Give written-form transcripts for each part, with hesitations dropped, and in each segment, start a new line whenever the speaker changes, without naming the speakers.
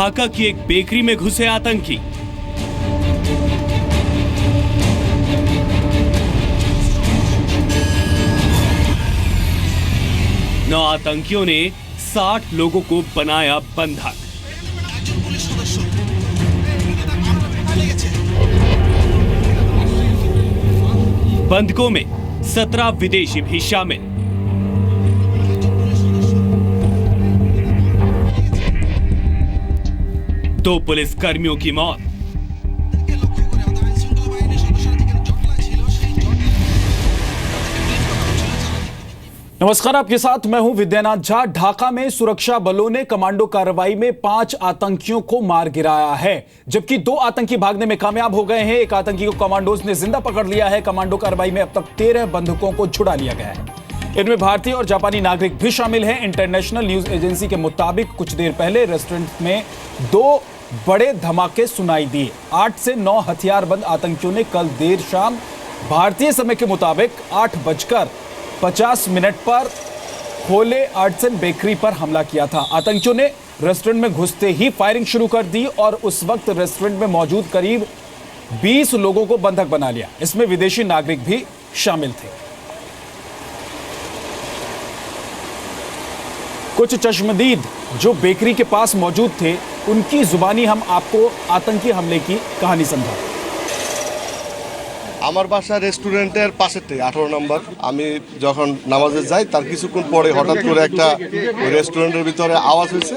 ढाका की एक बेकरी में घुसे आतंकी। नौ आतंकियों ने 60 लोगों को बनाया बंधक। बंधकों में 17 विदेशी भी शामिल। दो पुलिस कर्मियों की मौत।
नमस्कार, आपके साथ मैं हूं विद्यानाथ झा। ढाका में सुरक्षा बलों ने कमांडो कार्रवाई में 5 आतंकियों को मार गिराया है, जबकि 2 आतंकी भागने में कामयाब हो गए हैं। एक आतंकी को कमांडोज ने जिंदा पकड़ लिया है। कमांडो कार्रवाई में अब तक 13 बंधकों को छुड़ा लिया गया है। इनमें भारतीय और जापानी नागरिक भी शामिल हैं। इंटरनेशनल न्यूज एजेंसी के मुताबिक कुछ देर पहले रेस्टोरेंट में 2 बड़े धमाके सुनाई दिए। 8 से 9 हथियारबंद आतंकियों ने कल देर शाम भारतीय समय के मुताबिक 8:50 पर होले आर्टसन बेकरी पर हमला किया था। आतंकियों ने रेस्टोरेंट में घुसते ही फायरिंग शुरू कर दी और उस वक्त रेस्टोरेंट में मौजूद करीब 20 लोगों को बंधक बना लिया। इसमें विदेशी नागरिक भी शामिल थे। कुछ चश्मदीद जो बेकरी के पास मौजूद थे, उनकी जुबानी हम आपको आतंकी हमले की कहानी समझा।
আমার বাসা রেস্টুরেন্টের পাশেতে 18 নম্বর। আমি যখন নামাজে যাই তার কিছুক্ষণ পরে হঠাৎ করে একটা রেস্টুরেন্টের ভিতরে আওয়াজ হয়েছে।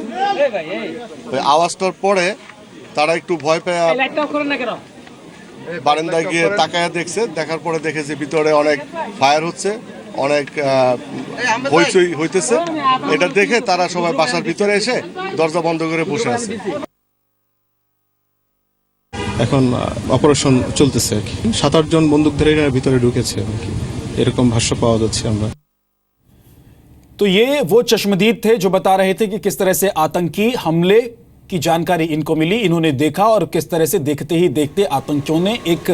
ওই আওয়াজটার পরে তারা একটু ভয় পেয়ে বারান্দায় গিয়ে তাকায়া দেখছে। দেখার পরে দেখেছে ভিতরে অনেক ফায়ার হচ্ছে, অনেক হইচই হইতেছে। এটা দেখে তারা সবাই বাসার ভিতরে এসে দরজা বন্ধ করে বসে আছে।
এখন অপারেশন চলতেছে আর কি। 7-8 জন বন্দুকধারীরা ভিতরে ঢুকেছে এরকম ভাষ্য পাওয়া যাচ্ছে আমরা।
तो ये वो चश्मदीद थे जो बता रहे थे कि किस तरह से आतंकी हमले की जानकारी इनको मिली। इन्होंने देखा और किस तरह से देखते ही देखते आतंकियों ने एक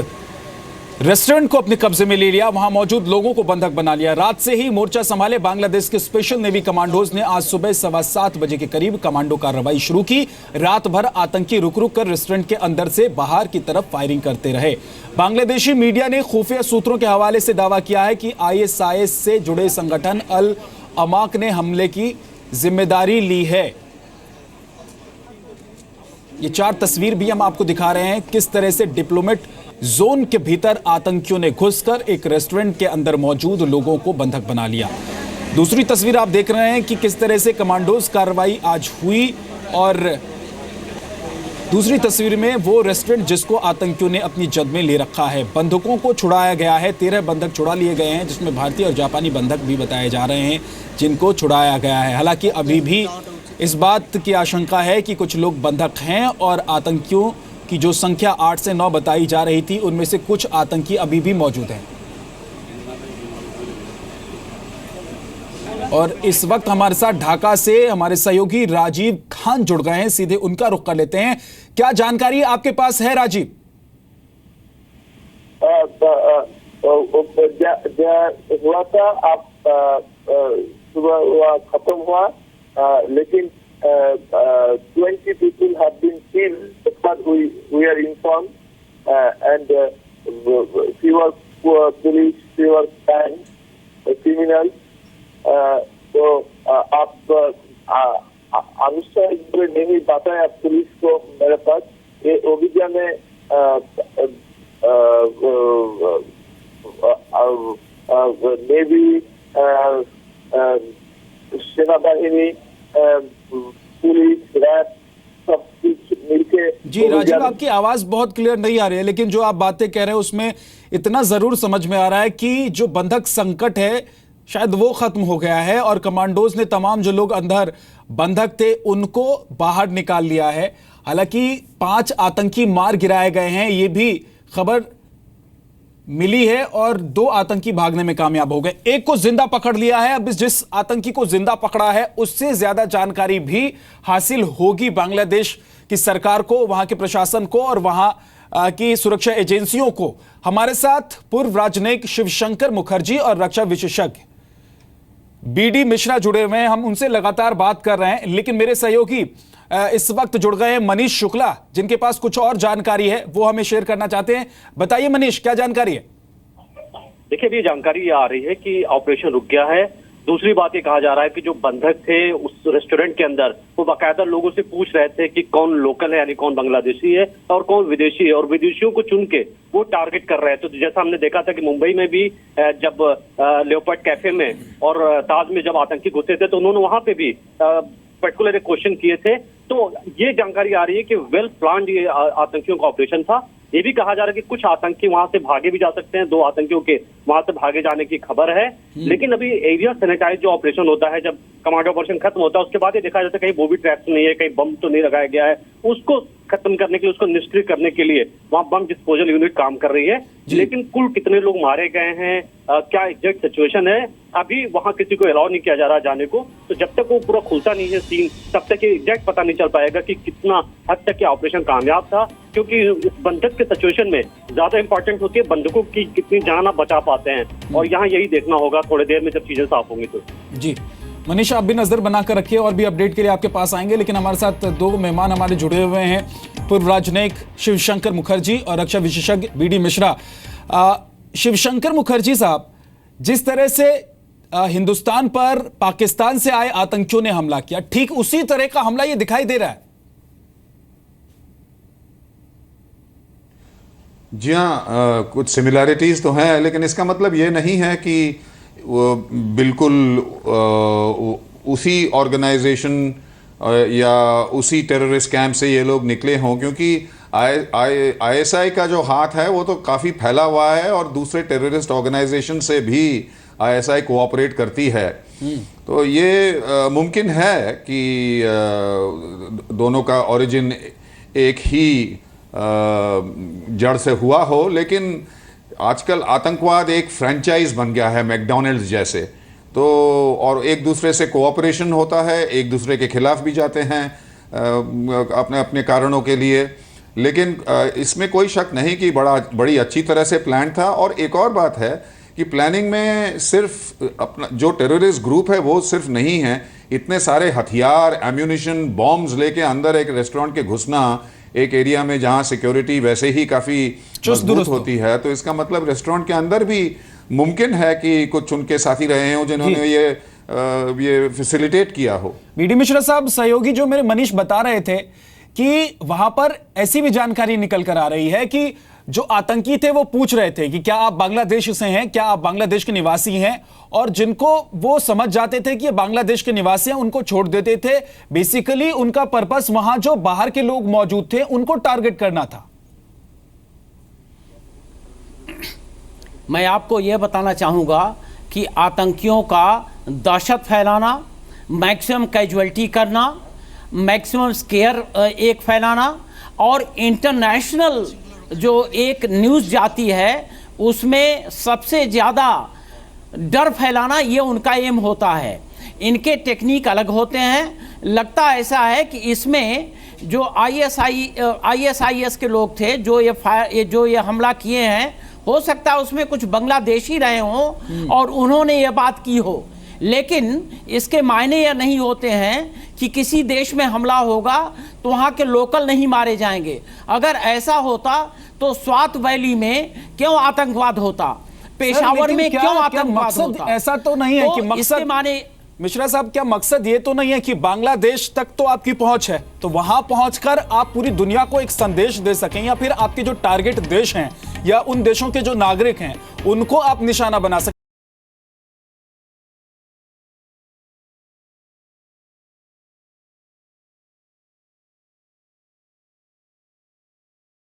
रेस्टोरेंट को अपने कब्जे में ले लिया, वहां मौजूद लोगों को बंधक बना लिया। रात से ही मोर्चा संभाले बांग्लादेश के स्पेशल नेवी कमांडोज ने आज सुबह 7:15 बजे के करीब कमांडो कार्रवाई शुरू की। रात भर आतंकी रुक रुक कर रेस्टोरेंट के अंदर से बाहर की तरफ फायरिंग करते रहे। बांग्लादेशी मीडिया ने खुफिया सूत्रों के हवाले से दावा किया है कि ISIS से जुड़े संगठन अल अमाक ने हमले की जिम्मेदारी ली है। ये 4 तस्वीर भी हम आपको दिखा रहे हैं, किस तरह से डिप्लोमेट जोन के भीतर आतंकियों ने घुसकर एक रेस्टोरेंट के अंदर मौजूद लोगों को बंधक बना लिया। दूसरी तस्वीर आप देख रहे हैं कि किस तरह से कमांडोज कार्रवाई आज हुई और दूसरी तस्वीर में वो रेस्टोरेंट जिसको आतंकियों ने अपनी जद में ले रखा है। बंधकों को छुड़ाया गया है। 13 बंधक छुड़ा लिए गए हैं, जिसमें भारतीय और जापानी बंधक भी बताए जा रहे हैं जिनको छुड़ाया गया है। हालांकि अभी भी इस बात की आशंका है कि कुछ लोग बंधक हैं और आतंकियों की जो संख्या 8 से 9 बताई जा रही थी, उनमें से कुछ आतंकी अभी भी मौजूद हैं। और इस वक्त हमारे साथ ढाका से हमारे सहयोगी राजीव खान जुड़ गए हैं। सीधे उनका रुख कर लेते हैं। क्या जानकारी आपके पास है राजीव?
हुआ था, आप सुबह खत्म हुआ, लेकिन 20 people have been killed, but we are informed, and fewer police, fewer criminals. तो आप अनुसार नहीं बताएं आप पुलिस को मेरे पास ये अभियान में नेवी, सेना बाहिनी, पुलिस, रैप सब कुछ मिलके।
जी राजीव, आपकी आवाज बहुत क्लियर नहीं आ रही है, लेकिन जो आप बातें कह रहे हैं उसमें इतना जरूर समझ में आ रहा है कि जो बंधक संकट है शायद वो खत्म हो गया है और कमांडोज ने तमाम जो लोग अंदर बंधक थे उनको बाहर निकाल लिया है। हालांकि 5 आतंकी मार गिराए गए हैं, ये भी खबर मिली है और 2 आतंकी भागने में कामयाब हो गए। एक को जिंदा पकड़ लिया है। अब जिस आतंकी को जिंदा पकड़ा है उससे ज्यादा जानकारी भी हासिल होगी बांग्लादेश की सरकार को, वहां के प्रशासन को और वहां की सुरक्षा एजेंसियों को। हमारे साथ पूर्व राजनयिक शिवशंकर मुखर्जी और रक्षा विशेषज्ञ बीडी मिश्रा जुड़े हुए हैं, हम उनसे लगातार बात कर रहे हैं, लेकिन मेरे सहयोगी इस वक्त जुड़ गए हैं मनीष शुक्ला, जिनके पास कुछ और जानकारी है, वो हमें शेयर करना चाहते हैं। बताइए मनीष, क्या जानकारी है?
देखिए, अभी जानकारी ये आ रही है कि ऑपरेशन रुक गया है। दूसरी बात ये कहा जा रहा है कि जो बंधक थे उस रेस्टोरेंट के अंदर, वो बाकायदा लोगों से पूछ रहे थे कि कौन लोकल है, यानी कौन बांग्लादेशी है और कौन विदेशी है, और विदेशियों को चुन के वो टारगेट कर रहे हैं। तो जैसा हमने देखा था कि मुंबई में भी जब लेओपार्ड कैफे में और ताज में जब आतंकी घुसे थे तो उन्होंने वहां पे भी पर्टिकुलर क्वेश्चन किए थे। तो ये जानकारी आ रही है कि वेल प्लान्ड ये आतंकियों का ऑपरेशन था। ये भी कहा जा रहा है कि कुछ आतंकी वहां से भागे भी जा सकते हैं, 2 आतंकियों के वहां से भागे जाने की खबर है। लेकिन अभी एरिया सैनिटाइज जो ऑपरेशन होता है, जब कमांडो ऑपरेशन खत्म होता है, उसके बाद ये देखा जाता है कहीं बॉबी ट्रैप्स नहीं है, कहीं बम तो नहीं लगाया गया है। उसको खत्म करने के लिए, उसको निष्क्रिय करने के लिए वहां बम डिस्पोजल यूनिट काम कर रही है। लेकिन कुल कितने लोग मारे गए हैं, क्या एग्जैक्ट सिचुएशन है, अभी वहां किसी को अलाउ नहीं किया जा रहा जाने को। तो जब तक वो पूरा खुलता नहीं है सीन, तब तक ये एग्जैक्ट पता नहीं चल पाएगा कि कितना हद तक ये ऑपरेशन कामयाब था। क्योंकि इस बंधक के सिचुएशन में ज्यादा इंपॉर्टेंट होती है बंधकों की कितनी जान आप बचा पाते हैं, और यहाँ यही देखना होगा थोड़ी देर में जब चीजें साफ होंगी तो।
जी मनीष, आप भी नजर बनाकर रखिए, और भी अपडेट के लिए आपके पास आएंगे। लेकिन हमारे साथ 2 मेहमान हमारे जुड़े हुए हैं, पूर्व राजनयिक शिवशंकर मुखर्जी और रक्षा विशेषज्ञ बीडी मिश्रा। शिवशंकर मुखर्जी साहब, जिस तरह से हिंदुस्तान पर पाकिस्तान से आए आतंकियों ने हमला किया, ठीक उसी तरह का हमला ये दिखाई दे रहा है।
जी हाँ, कुछ सिमिलैरिटीज तो हैं, लेकिन इसका मतलब ये नहीं है कि वो बिल्कुल उसी ऑर्गेनाइजेशन या उसी टेररिस्ट कैंप से ये लोग निकले हों, क्योंकि आईएसआई का जो हाथ है वो तो काफ़ी फैला हुआ है, और दूसरे टेररिस्ट ऑर्गेनाइजेशन से भी आईएसआई कोऑपरेट करती है। तो ये मुमकिन है कि दोनों का ओरिजिन एक ही जड़ से हुआ हो, लेकिन आजकल आतंकवाद एक फ्रेंचाइज बन गया है मैकडॉनल्ड्स जैसे, तो और एक दूसरे से कोऑपरेशन होता है, एक दूसरे के खिलाफ भी जाते हैं अपने अपने कारणों के लिए। लेकिन इसमें कोई शक नहीं कि बड़ी अच्छी तरह से प्लान था। और एक और बात है कि प्लानिंग में सिर्फ अपना जो टेररिस्ट ग्रुप है वो सिर्फ नहीं है, इतने सारे हथियार, एम्यूनिशन, बॉम्ब्स लेके अंदर एक रेस्टोरेंट के घुसना, एक एरिया में जहां सिक्योरिटी वैसे ही काफी मजबूत होती है, तो इसका मतलब रेस्टोरेंट के अंदर भी मुमकिन है कि कुछ उनके साथी रहे हों जिन्होंने ये फैसिलिटेट किया हो।
बीडी मिश्रा साहब, सहयोगी जो मेरे मनीष बता रहे थे कि वहां पर ऐसी भी जानकारी निकल कर आ रही है कि जो आतंकी थे वो पूछ रहे थे कि क्या आप बांग्लादेश से हैं, क्या आप बांग्लादेश के निवासी हैं, और जिनको वो समझ जाते थे कि ये बांग्लादेश के निवासी हैं उनको छोड़ देते थे। बेसिकली उनका पर्पस वहां जो बाहर के लोग मौजूद थे उनको टारगेट करना था।
मैं आपको यह बताना चाहूंगा कि आतंकियों का दहशत फैलाना, मैक्सिमम कैजुअलिटी करना, मैक्सिमम स्केयर एक फैलाना, और इंटरनेशनल जो एक न्यूज़ जाती है उसमें सबसे ज़्यादा डर फैलाना, ये उनका एम होता है। इनके टेक्निक अलग होते हैं। लगता ऐसा है कि इसमें जो ISIS के लोग थे जो ये हमला किए हैं, हो सकता है उसमें कुछ बांग्लादेशी रहे हों और उन्होंने ये बात की हो, लेकिन इसके मायने यह नहीं होते हैं कि किसी देश में हमला होगा तो वहाँ के लोकल नहीं मारे जाएंगे। अगर ऐसा होता तो स्वात वैली में क्यों आतंकवाद होता, पेशावर में क्यों आतंकवाद होता?
ऐसा तो नहीं है कि मकसद, माने मिश्रा साहब, क्या मकसद ये तो नहीं है कि बांग्लादेश तक तो आपकी पहुंच है तो वहां पहुंचकर आप पूरी दुनिया को एक संदेश दे सकें, या फिर आपके जो टारगेट देश हैं या उन देशों के जो नागरिक हैं उनको आप निशाना बना सकें?